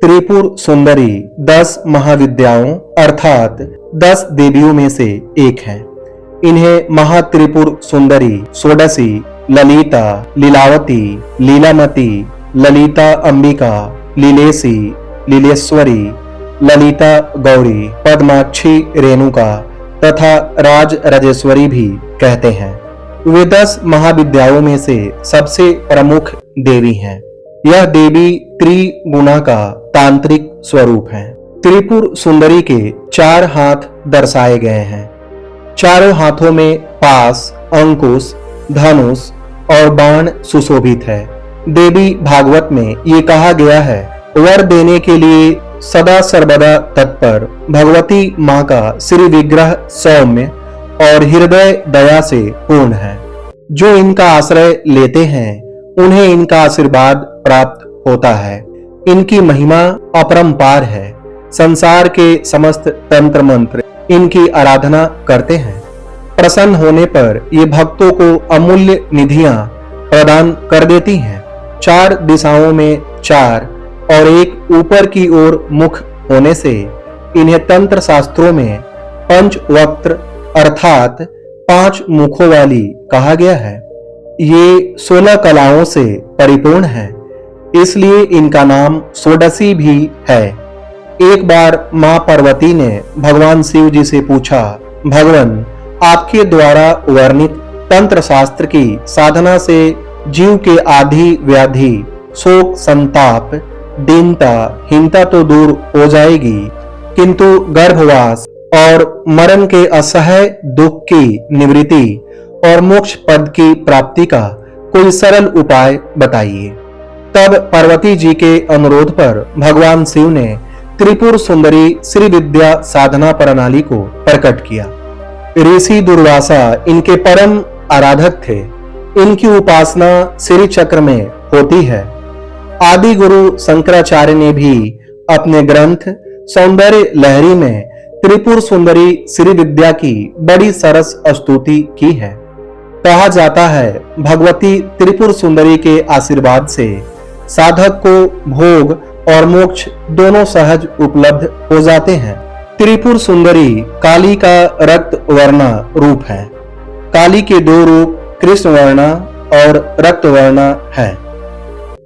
त्रिपुर सुंदरी 10 महाविद्याओं अर्थात 10 देवियों में से एक है। इन्हें महात्रिपुर सुंदरी, षोडशी, ललिता, लीलावती, लीलामती, ललिता अंबिका, लीलेशी, लीलेश्वरी, ललिता गौरी, पद्माक्षी, रेणुका तथा राज राजेश्वरी भी कहते हैं। वे 10 महाविद्याओं में से सबसे प्रमुख देवी हैं। यह देवी त्रिगुणा का तांत्रिक स्वरूप है। त्रिपुर सुंदरी के 4 हाथ दर्शाए गए हैं। चारों हाथों में पास, अंकुश, धनुष और बाण सुशोभित है। देवी भागवत में ये कहा गया है, वर देने के लिए सदा सर्वदा तत्पर भगवती माँ का श्री विग्रह सौम्य और हृदय दया से पूर्ण है। जो इनका आश्रय लेते हैं उन्हें इनका आशीर्वाद प्राप्त होता है। इनकी महिमा अपरंपार है। संसार के समस्त तंत्र मंत्र इनकी आराधना करते हैं। प्रसन्न होने पर ये भक्तों को अमूल्य निधियां प्रदान कर देती हैं। 4 दिशाओं में 4 और एक ऊपर की ओर मुख होने से इन्हें तंत्र शास्त्रों में पंचवक्त्र अर्थात 5 मुखों वाली कहा गया है। ये 16 कलाओं से परिपूर्ण है, इसलिए इनका नाम षोडशी भी है। एक बार मां पार्वती ने भगवान शिव जी से पूछा, भगवान, आपके द्वारा वर्णित तंत्र शास्त्र की साधना से जीव के आदि व्याधि, शोक, संताप, दीनता, हीनता तो दूर हो जाएगी, किंतु गर्भवास और मरण के असह्य दुख की निवृत्ति और मोक्ष पद की प्राप्ति का कोई सरल उपाय बताइए। तब पार्वती जी के अनुरोध पर भगवान शिव ने त्रिपुर सुंदरी श्री विद्या साधना प्रणाली को प्रकट किया। ऋषि दुर्वासा इनके परम आराधक थे। इनकी उपासना श्री चक्र में होती है। आदि गुरु शंकराचार्य ने भी अपने ग्रंथ सौंदर्य लहरी में त्रिपुर सुंदरी श्री विद्या की बड़ी सरस स्तुति की है। कहा जाता है, भगवती त्रिपुर सुंदरी के आशीर्वाद से साधक को भोग और मोक्ष दोनों सहज उपलब्ध हो जाते हैं। त्रिपुर सुंदरी काली का रक्त वर्णा रूप है। काली के 2 रूप कृष्ण वर्णा और रक्त वर्णा है।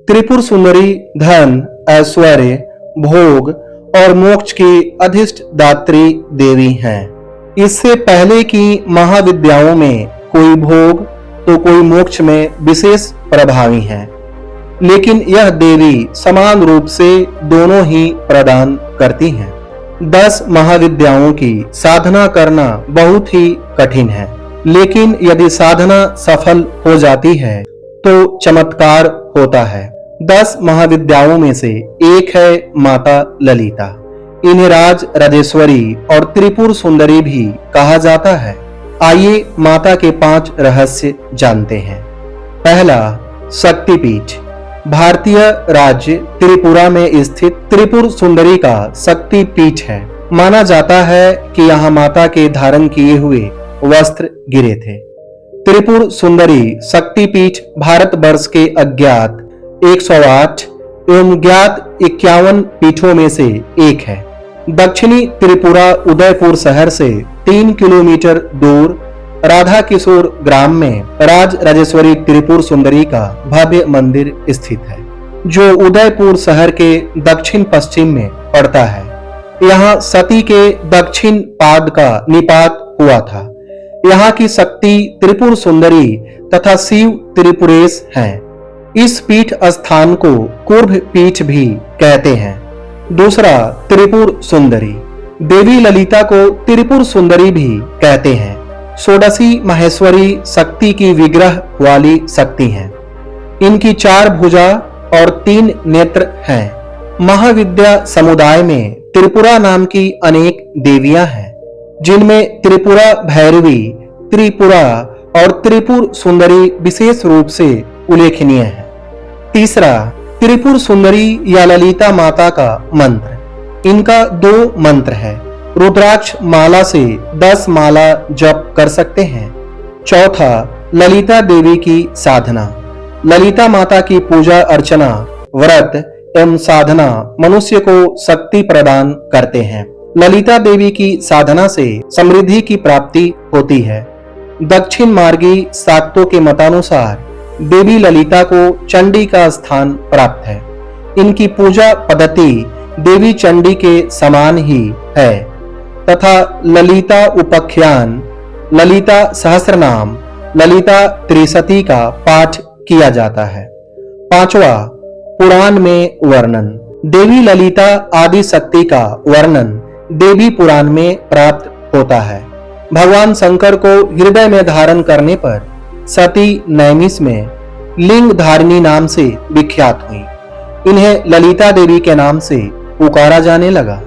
त्रिपुर सुंदरी धन, ऐश्वर्य, भोग और मोक्ष की अधिष्ठ दात्री देवी हैं। इससे पहले की महाविद्याओं में कोई भोग तो कोई मोक्ष में विशेष प्रभावी है, लेकिन यह देवी समान रूप से दोनों ही प्रदान करती हैं। 10 महाविद्याओं की साधना करना बहुत ही कठिन है, लेकिन यदि साधना सफल हो जाती है तो चमत्कार होता है। 10 महाविद्याओं में से एक है माता ललिता। इन्हें राज राजेश्वरी और त्रिपुर सुंदरी भी कहा जाता है। आइए माता के 5 रहस्य जानते हैं। पहला, शक्तिपीठ। भारतीय राज्य त्रिपुरा में स्थित त्रिपुर सुंदरी का शक्तिपीठ है। माना जाता है कि यहाँ माता के धारण किए हुए वस्त्र गिरे थे। त्रिपुर सुंदरी शक्तिपीठ भारतवर्ष के अज्ञात 108 एवं ज्ञात 51 पीठों में से एक है। दक्षिणी त्रिपुरा उदयपुर शहर से 3 किलोमीटर दूर राधा किशोर ग्राम में राज राजेश्वरी त्रिपुर सुंदरी का भव्य मंदिर स्थित है, जो उदयपुर शहर के दक्षिण पश्चिम में पड़ता है। यहाँ सती के दक्षिण पाद का निपात हुआ था। यहाँ की शक्ति त्रिपुर सुंदरी तथा शिव त्रिपुरेश हैं। इस पीठ स्थान को कुर्भ पीठ भी कहते हैं। दूसरा, त्रिपुर सुंदरी। देवी ललिता को त्रिपुर सुंदरी भी कहते हैं। षोडशी माहेश्वरी शक्ति की विग्रह वाली शक्ति हैं। इनकी 4 भुजा और 3 नेत्र हैं। महाविद्या समुदाय में त्रिपुरा नाम की अनेक देवियां हैं, जिनमें त्रिपुरा भैरवी, त्रिपुरा और त्रिपुर सुंदरी विशेष रूप से उल्लेखनीय है। तीसरा, त्रिपुर सुंदरी या ललिता माता का मंत्र। इनका 2 मंत्र है। रुद्राक्ष माला से 10 माला जप कर सकते हैं। चौथा, ललिता देवी की साधना। ललिता माता की पूजा अर्चना, व्रत एवं साधना मनुष्य को शक्ति प्रदान करते हैं। ललिता देवी की साधना से समृद्धि की प्राप्ति होती है। दक्षिण मार्गी शाक्तों के मतानुसार देवी ललिता को चंडी का स्थान प्राप्त है। इनकी पूजा पद्धति देवी चंडी के समान ही है तथा ललिता उपाख्यान, ललिता सहस्रनाम, ललिता त्रिशती का पाठ किया जाता है। पांचवा, पुराण में वर्णन। देवी ललिता आदि शक्ति का वर्णन देवी पुराण में प्राप्त होता है। भगवान शंकर को हृदय में धारण करने पर सती नैमिष में लिंग धारिणी नाम से विख्यात हुई। इन्हें ललिता देवी के नाम से पुकारा जाने लगा।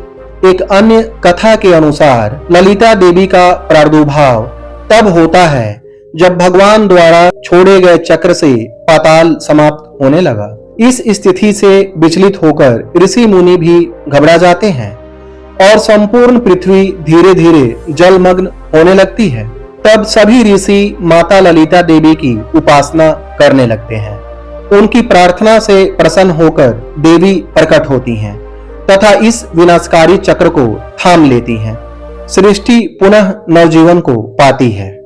एक अन्य कथा के अनुसार ललिता देवी का प्रादुर्भाव तब होता है जब भगवान द्वारा छोड़े गए चक्र से पाताल समाप्त होने लगा। इस स्थिति से विचलित होकर ऋषि मुनि भी घबरा जाते हैं और संपूर्ण पृथ्वी धीरे धीरे जलमग्न होने लगती है। तब सभी ऋषि माता ललिता देवी की उपासना करने लगते हैं। उनकी प्रार्थना से प्रसन्न होकर देवी प्रकट होती हैं तथा इस विनाशकारी चक्र को थाम लेती हैं। सृष्टि पुनः नवजीवन को पाती है।